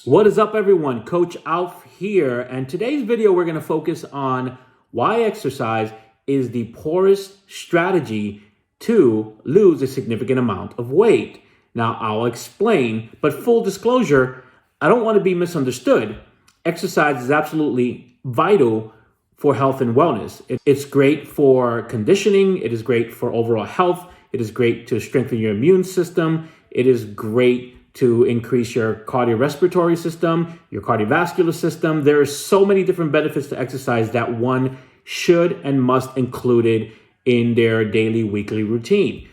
What is up, everyone? Coach Alf here, and today's video we're going to focus on why exercise is the poorest strategy to lose a significant amount of weight. Now, I'll explain, but full disclosure, I don't want to be misunderstood. Exercise is absolutely vital for health and wellness. It's great for conditioning. It is great for overall health. It is great to strengthen your immune system. It is great to increase your cardiorespiratory system, your cardiovascular system. There are so many different benefits to exercise that one should and must include it in their daily, weekly routine.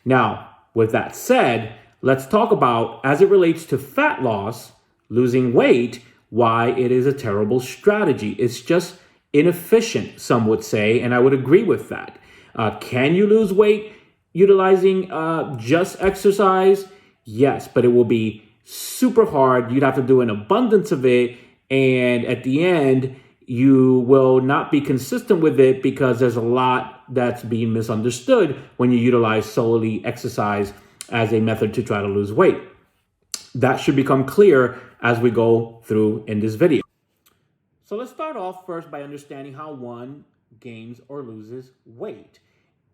Now, with that said, let's talk about, as it relates to fat loss, losing weight, why it is a terrible strategy. It's just inefficient, some would say, and I would agree with that. Can you lose weight utilizing just exercise? Yes, but it will be super hard. You'd have to do an abundance of it. And at the end, you will not be consistent with it because there's a lot that's being misunderstood when you utilize solely exercise as a method to try to lose weight. That should become clear as we go through in this video. So let's start off first by understanding how one gains or loses weight.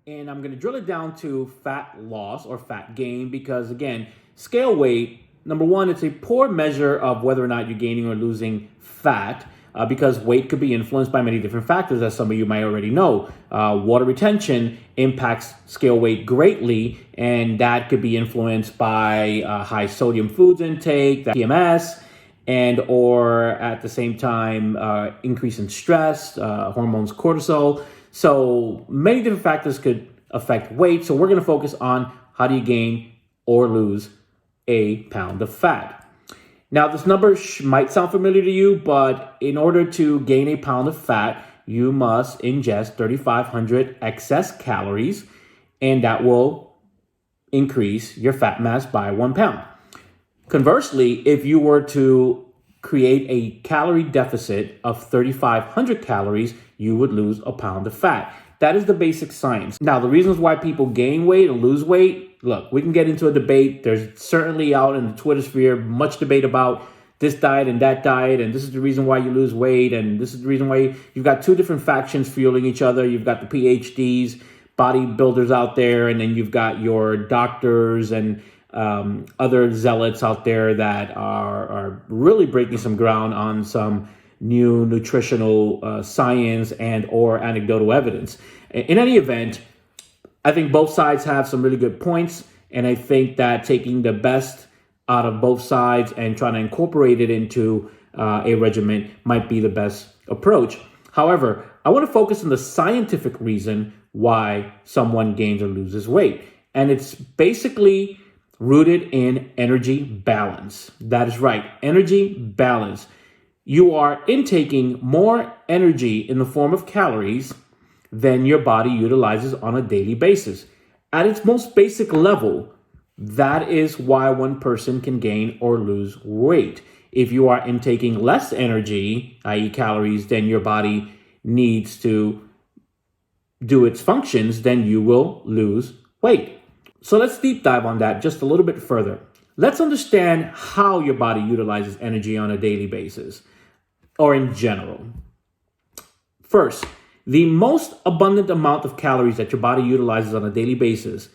And I'm going to drill it down to fat loss or fat gain because, again, scale weight, number one, it's a poor measure of whether or not you're gaining or losing fat because weight could be influenced by many different factors, as some of you might already know. Water retention impacts scale weight greatly, and that could be influenced by high sodium foods intake, that PMS, and or at the same time, increase in stress, hormones, cortisol. So many different factors could affect weight. So we're going to focus on how do you gain or lose a pound of fat. Now, this number might sound familiar to you, but in order to gain a pound of fat, you must ingest 3,500 excess calories, and that will increase your fat mass by 1 pound. Conversely, if you were to create a calorie deficit of 3,500 calories, you would lose a pound of fat. That is the basic science. Now, the reasons why people gain weight and lose weight, look, we can get into a debate. There's certainly out in the Twitter sphere much debate about this diet and that diet, and this is the reason why you lose weight, and this is the reason why you've got two different factions fueling each other. You've got the PhDs, bodybuilders out there, and then you've got your doctors and other zealots out there that are really breaking some ground on some new nutritional science and or anecdotal evidence. In any event, I think both sides have some really good points, and I think that taking the best out of both sides and trying to incorporate it into a regimen might be the best approach. However, I want to focus on the scientific reason why someone gains or loses weight, and it's basically rooted in energy balance. That is right, energy balance. You are intaking more energy in the form of calories than your body utilizes on a daily basis. At its most basic level, that is why one person can gain or lose weight. If you are intaking less energy, i.e. calories, than your body needs to do its functions, then you will lose weight. So let's deep dive on that just a little bit further. Let's understand how your body utilizes energy on a daily basis, or in general. First, the most abundant amount of calories that your body utilizes on a daily basis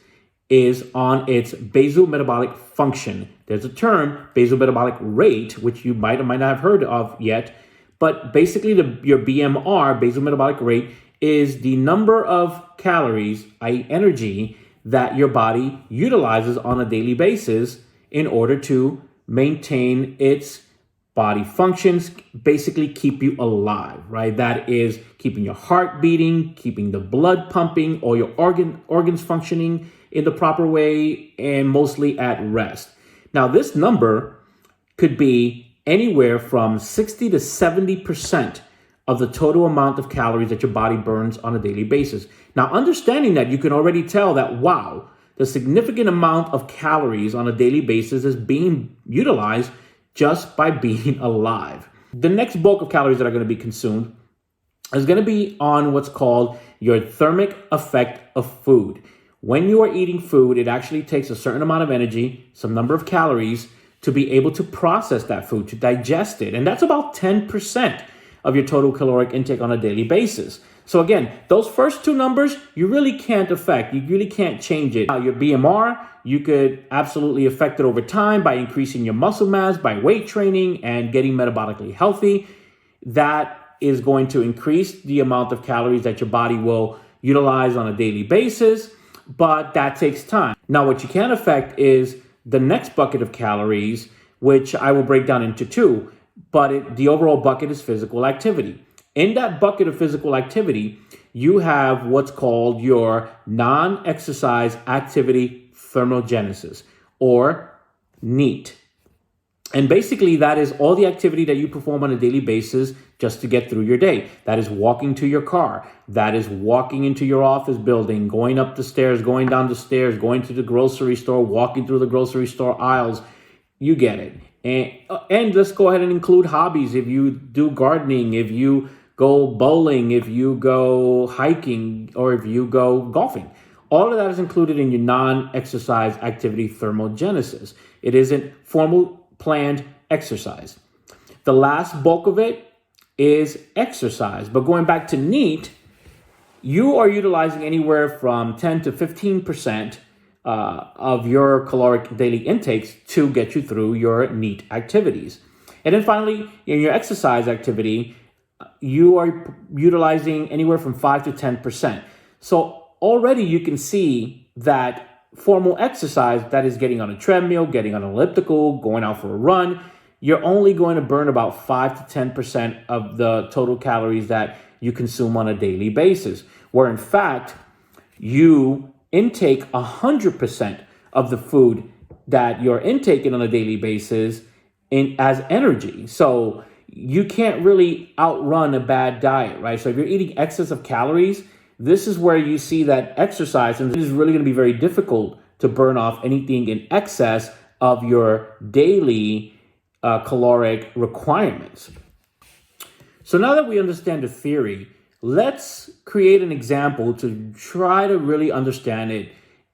is on its basal metabolic function. There's a term, basal metabolic rate, which you might or might not have heard of yet, but basically your BMR, basal metabolic rate, is the number of calories, i.e. energy, that your body utilizes on a daily basis in order to maintain its body functions, basically keep you alive, right? That is keeping your heart beating, keeping the blood pumping, or your organs functioning in the proper way, and mostly at rest. Now, this number could be anywhere from 60 to 70% of the total amount of calories that your body burns on a daily basis. Now, understanding that, you can already tell that, wow, the significant amount of calories on a daily basis is being utilized just by being alive. The next bulk of calories that are going to be consumed is going to be on what's called your thermic effect of food. When you are eating food, it actually takes a certain amount of energy, some number of calories, to be able to process that food, to digest it. And that's about 10% of your total caloric intake on a daily basis. So again, those first two numbers, you really can't affect. You really can't change it. Now, your BMR, you could absolutely affect it over time by increasing your muscle mass, by weight training, and getting metabolically healthy. That is going to increase the amount of calories that your body will utilize on a daily basis, but that takes time. Now, what you can affect is the next bucket of calories, which I will break down into two, but the overall bucket is physical activity. In that bucket of physical activity, you have what's called your non-exercise activity thermogenesis, or NEAT. And basically, that is all the activity that you perform on a daily basis just to get through your day. That is walking to your car. That is walking into your office building, going up the stairs, going down the stairs, going to the grocery store, walking through the grocery store aisles. You get it. And let's go ahead and include hobbies. If you do gardening, if you go bowling, if you go hiking, or if you go golfing. All of that is included in your non-exercise activity thermogenesis. It isn't formal planned exercise. The last bulk of it is exercise. But going back to NEAT, you are utilizing anywhere from 10 to 15% of your caloric daily intakes to get you through your NEAT activities. And then finally, in your exercise activity, you are utilizing anywhere from 5 to 10%. So already you can see that formal exercise, that is getting on a treadmill, getting on an elliptical, going out for a run, you're only going to burn about 5 to 10% of the total calories that you consume on a daily basis. Where in fact, you intake 100% of the food that you're intaking on a daily basis as energy. So you can't really outrun a bad diet, right? So if you're eating excess of calories, this is where you see that exercise, and it is really going to be very difficult to burn off anything in excess of your daily caloric requirements. So now that we understand the theory, let's create an example to try to really understand it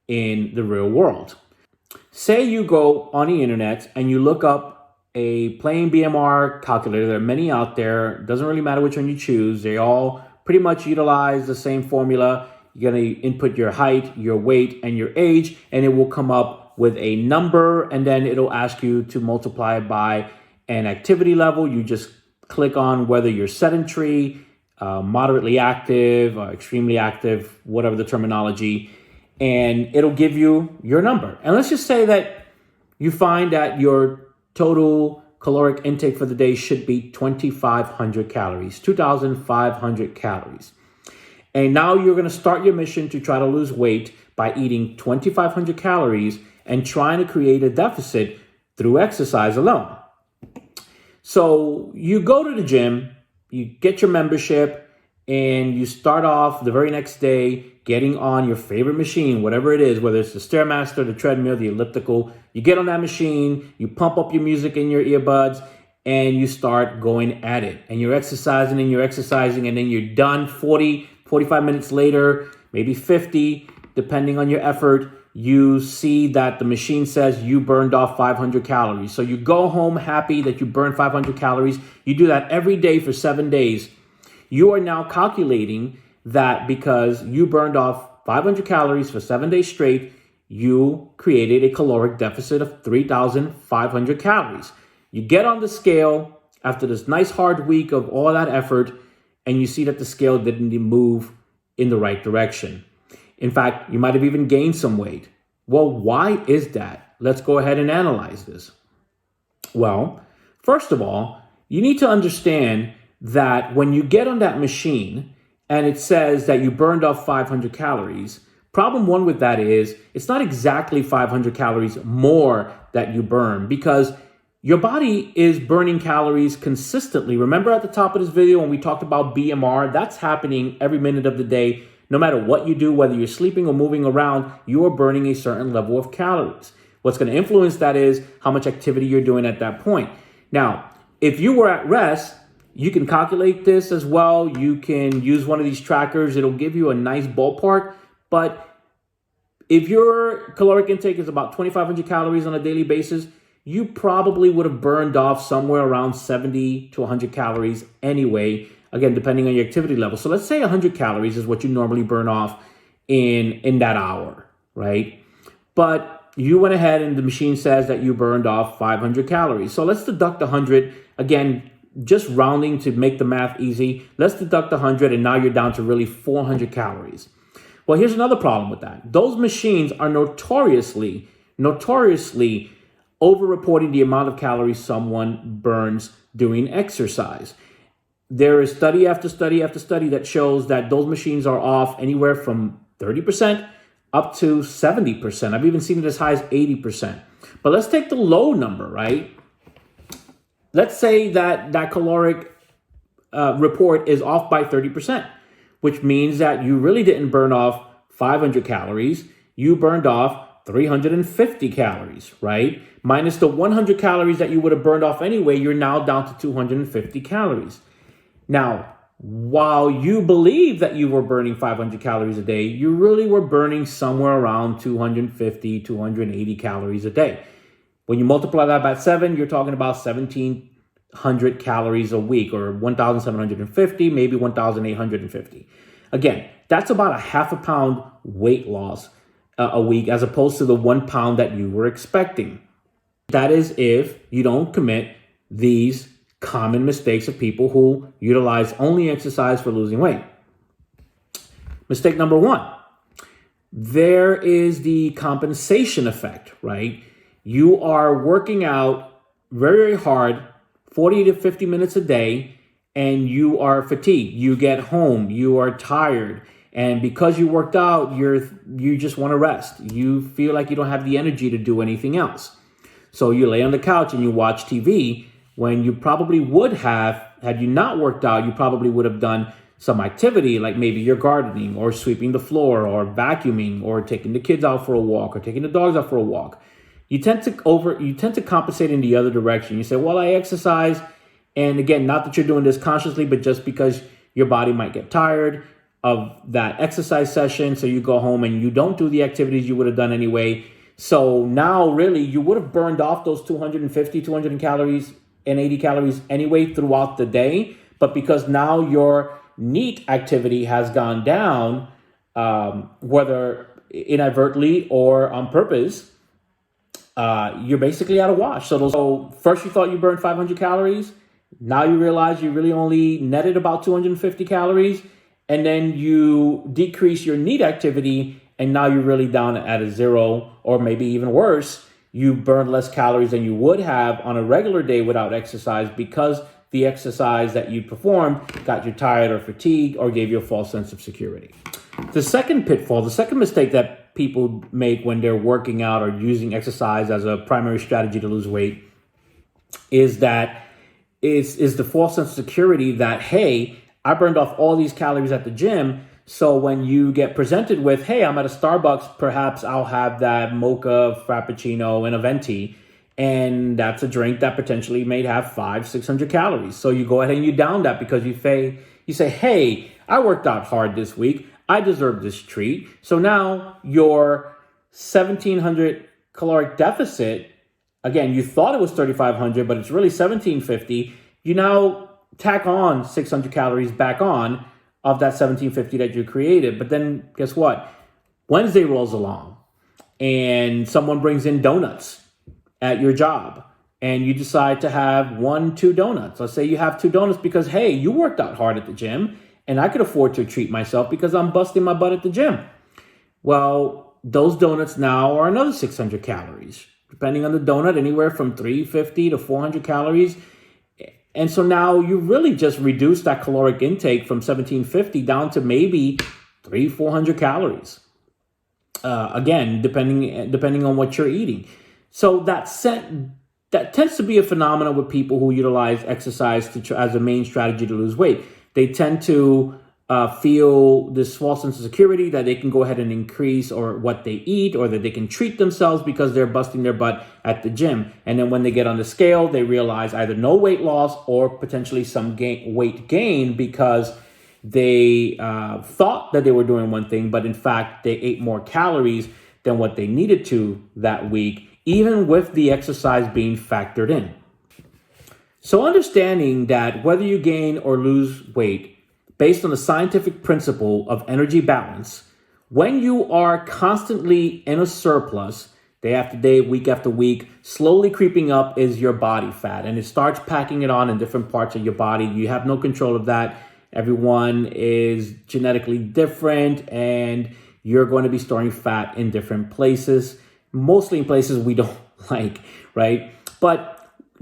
in the real world. Say you go on the internet and you look up a plain BMR calculator. There are many out there. It doesn't really matter which one you choose. They all pretty much utilize the same formula. You're going to input your height, your weight, and your age, and it will come up with a number, and then it'll ask you to multiply it by an activity level. You just click on whether you're sedentary, moderately active, extremely active, whatever the terminology, and it'll give you your number. And let's just say that you find that your total caloric intake for the day should be 2,500 calories, 2,500 calories. And now you're going to start your mission to try to lose weight by eating 2,500 calories and trying to create a deficit through exercise alone. So you go to the gym, you get your membership, and you start off the very next day getting on your favorite machine, whatever it is, whether it's the Stairmaster, the treadmill, the elliptical. You get on that machine, you pump up your music in your earbuds, and you start going at it. And you're exercising, and then you're done 40, 45 minutes later, maybe 50, depending on your effort. You see that the machine says you burned off 500 calories. So you go home happy that you burned 500 calories. You do that every day for 7 days. You are now calculating that because you burned off 500 calories for 7 days straight, you created a caloric deficit of 3,500 calories. You get on the scale after this nice hard week of all that effort, and you see that the scale didn't move in the right direction. In fact, you might have even gained some weight. Well, why is that? Let's go ahead and analyze this. Well, first of all, you need to understand that when you get on that machine and it says that you burned off 500 calories, problem one with that is it's not exactly 500 calories more that you burn, because your body is burning calories consistently. Remember at the top of this video when we talked about BMR, that's happening every minute of the day. No matter what you do, whether you're sleeping or moving around, you are burning a certain level of calories. What's going to influence that is how much activity you're doing at that point. Now, if you were at rest, you can calculate this as well. You can use one of these trackers. It'll give you a nice ballpark. But if your caloric intake is about 2,500 calories on a daily basis, you probably would have burned off somewhere around 70 to 100 calories anyway, again, depending on your activity level. So let's say 100 calories is what you normally burn off in that hour, right? But you went ahead and the machine says that you burned off 500 calories. So let's deduct 100. Again, just rounding to make the math easy. Let's deduct 100 and now you're down to really 400 calories. Well, here's another problem with that. Those machines are notoriously over-reporting the amount of calories someone burns doing exercise. There is study after study after study that shows that those machines are off anywhere from 30% up to 70%. I've even seen it as high as 80%. But let's take the low number, right? Let's say that caloric report is off by 30%, which means that you really didn't burn off 500 calories. You burned off 350 calories, right? Minus the 100 calories that you would have burned off anyway, you're now down to 250 calories. Now, while you believe that you were burning 500 calories a day, you really were burning somewhere around 250, 280 calories a day. When you multiply that by 7, you're talking about 1,700 calories a week, or 1,750, maybe 1,850. Again, that's about a half a pound weight loss a week as opposed to the 1 pound that you were expecting. That is if you don't commit these common mistakes of people who utilize only exercise for losing weight. Mistake number 1, there is the compensation effect, right? You are working out very, very hard, 40 to 50 minutes a day, and you are fatigued. You get home, you are tired, and because you worked out, you just want to rest. You feel like you don't have the energy to do anything else. So you lay on the couch and you watch TV when you probably would have, had you not worked out, you probably would have done some activity like maybe you're gardening or sweeping the floor or vacuuming or taking the kids out for a walk or taking the dogs out for a walk. You tend to compensate in the other direction. You say, well, I exercise. And again, not that you're doing this consciously, but just because your body might get tired of that exercise session. So you go home and you don't do the activities you would have done anyway. So now really you would have burned off those 250, 200 calories and 80 calories anyway throughout the day. But because now your NEAT activity has gone down, whether inadvertently or on purpose, you're basically at a wash. So first you thought you burned 500 calories. Now you realize you really only netted about 250 calories. And then you decrease your NEAT activity. And now you're really down at a 0, or maybe even worse, you burn less calories than you would have on a regular day without exercise because the exercise that you performed got you tired or fatigued or gave you a false sense of security. The second pitfall, the second mistake that people make when they're working out or using exercise as a primary strategy to lose weight is the false sense of security that, hey, I burned off all these calories at the gym. So when you get presented with, hey, I'm at a Starbucks, perhaps I'll have that mocha frappuccino and a venti. And that's a drink that potentially may have 500-600 calories. So you go ahead and you down that because you say, hey, I worked out hard this week. I deserve this treat. So now your 1,700 caloric deficit, again, you thought it was 3,500, but it's really 1,750. You now tack on 600 calories back on of that 1,750 that you created. But then guess what? Wednesday rolls along and someone brings in donuts at your job and you decide to have 1-2 donuts. Let's say you have 2 donuts because, hey, you worked out hard at the gym and I could afford to treat myself because I'm busting my butt at the gym. Well, those donuts now are another 600 calories, depending on the donut, anywhere from 350 to 400 calories. And so now you really just reduce that caloric intake from 1,750 down to maybe 300-400 calories. Again, depending on what you're eating. So that tends to be a phenomenon with people who utilize exercise as a main strategy to lose weight. They tend to feel this false sense of security that they can go ahead and increase or what they eat or that they can treat themselves because they're busting their butt at the gym. And then when they get on the scale, they realize either no weight loss or potentially some weight gain because they thought that they were doing one thing, but in fact, they ate more calories than what they needed to that week even with the exercise being factored in. So understanding that whether you gain or lose weight based on the scientific principle of energy balance, when you are constantly in a surplus, day after day, week after week, slowly creeping up is your body fat, and it starts packing it on in different parts of your body. You have no control of that. Everyone is genetically different, and you're going to be storing fat in different places, mostly in places we don't like, right? But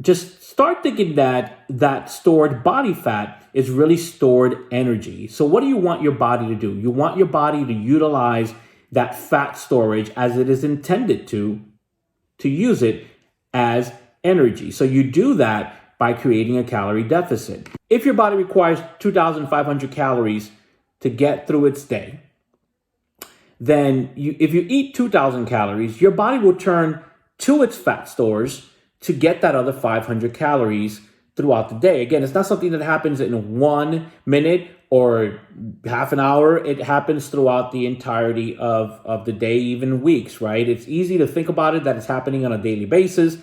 just start thinking that that stored body fat is really stored energy. So what do you want your body to do? You want your body to utilize that fat storage as it is intended to use it as energy. So you do that by creating a calorie deficit. If your body requires 2,500 calories to get through its day, then if you eat 2,000 calories, your body will turn to its fat stores to get that other 500 calories throughout the day. Again, it's not something that happens in 1 minute or half an hour. It happens throughout the entirety of the day, even weeks, right? It's easy to think about it that it's happening on a daily basis,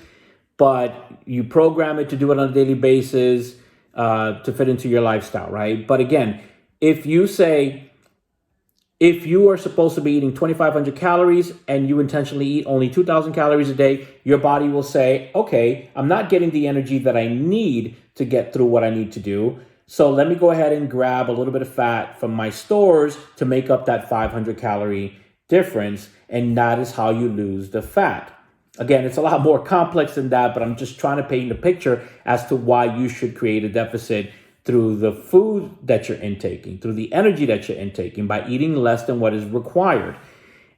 but you program it to do it on a daily basis to fit into your lifestyle, right? But again, if you are supposed to be eating 2,500 calories and you intentionally eat only 2,000 calories a day, your body will say, okay, I'm not getting the energy that I need to get through what I need to do. So let me go ahead and grab a little bit of fat from my stores to make up that 500 calorie difference. And that is how you lose the fat. Again, it's a lot more complex than that, but I'm just trying to paint a picture as to why you should create a deficit through the food that you're intaking, through the energy that you're intaking, by eating less than what is required.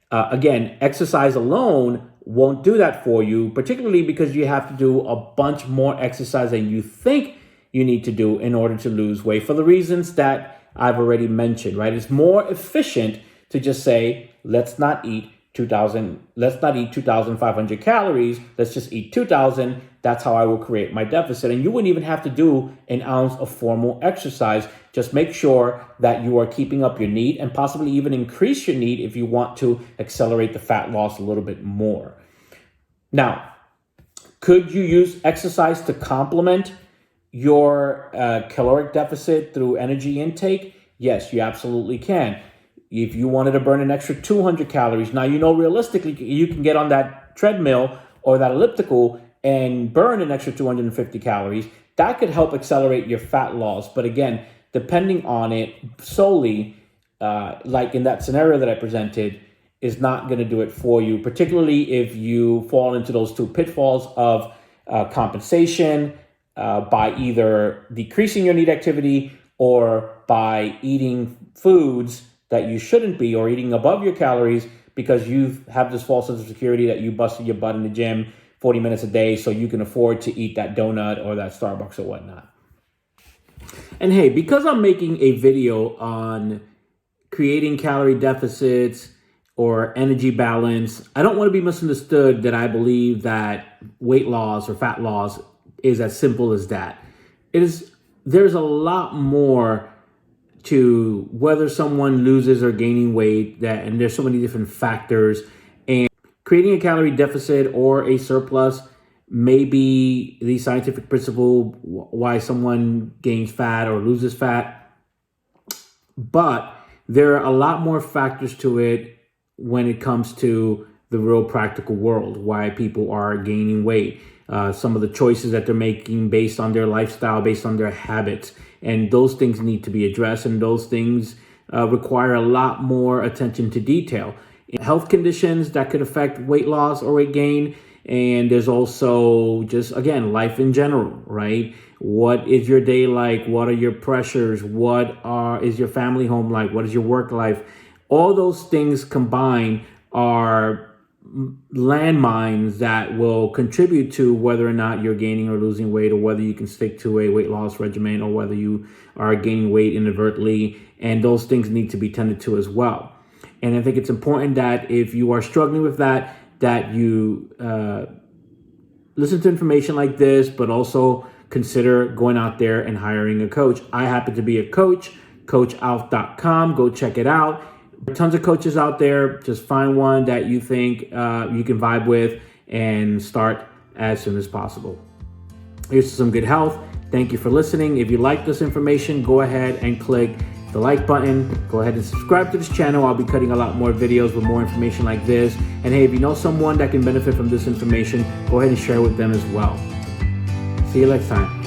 Again, exercise alone won't do that for you, particularly because you have to do a bunch more exercise than you think you need to do in order to lose weight for the reasons that I've already mentioned, right? It's more efficient to just say, let's not eat 2,500 calories. Let's just eat 2,000. That's how I will create my deficit. And you wouldn't even have to do an ounce of formal exercise. Just make sure that you are keeping up your NEAT and possibly even increase your NEAT if you want to accelerate the fat loss a little bit more. Now, could you use exercise to complement your caloric deficit through energy intake? Yes, you absolutely can. If you wanted to burn an extra 200 calories, now you know realistically you can get on that treadmill or that elliptical and burn an extra 250 calories. That could help accelerate your fat loss. But again, depending on it solely, like in that scenario that I presented, is not going to do it for you, particularly if you fall into those two pitfalls of compensation by either decreasing your NEAT activity or by eating foods that you shouldn't be, or eating above your calories because you have this false sense of security that you busted your butt in the gym 40 minutes a day so you can afford to eat that donut or that Starbucks or whatnot. And hey, because I'm making a video on creating calorie deficits or energy balance, I don't want to be misunderstood that I believe that weight loss or fat loss is as simple as that. There's a lot more to whether someone loses or gaining weight, and there's so many different factors, and creating a calorie deficit or a surplus may be the scientific principle why someone gains fat or loses fat, but there are a lot more factors to it when it comes to the real practical world, why people are gaining weight, some of the choices that they're making based on their lifestyle, based on their habits. And those things need to be addressed, and those things require a lot more attention to detail. Health conditions that could affect weight loss or weight gain, and there's also just, again, life in general, right? What is your day like? What are your pressures? Is your family home like? What is your work life? All those things combined are landmines that will contribute to whether or not you're gaining or losing weight, or whether you can stick to a weight loss regimen, or whether you are gaining weight inadvertently. And those things need to be tended to as well. And I think it's important that if you are struggling with that you listen to information like this, but also consider going out there and hiring a coach. I happen to be a coach, coachalf.com. Go check it out. There are tons of coaches out there. Just find one that you think you can vibe with and start as soon as possible. Here's to some good health. Thank you for listening. If you like this information, go ahead and click the like button. Go ahead and subscribe to this channel. I'll be cutting a lot more videos with more information like this. And hey, if you know someone that can benefit from this information, go ahead and share with them as well. See you next time.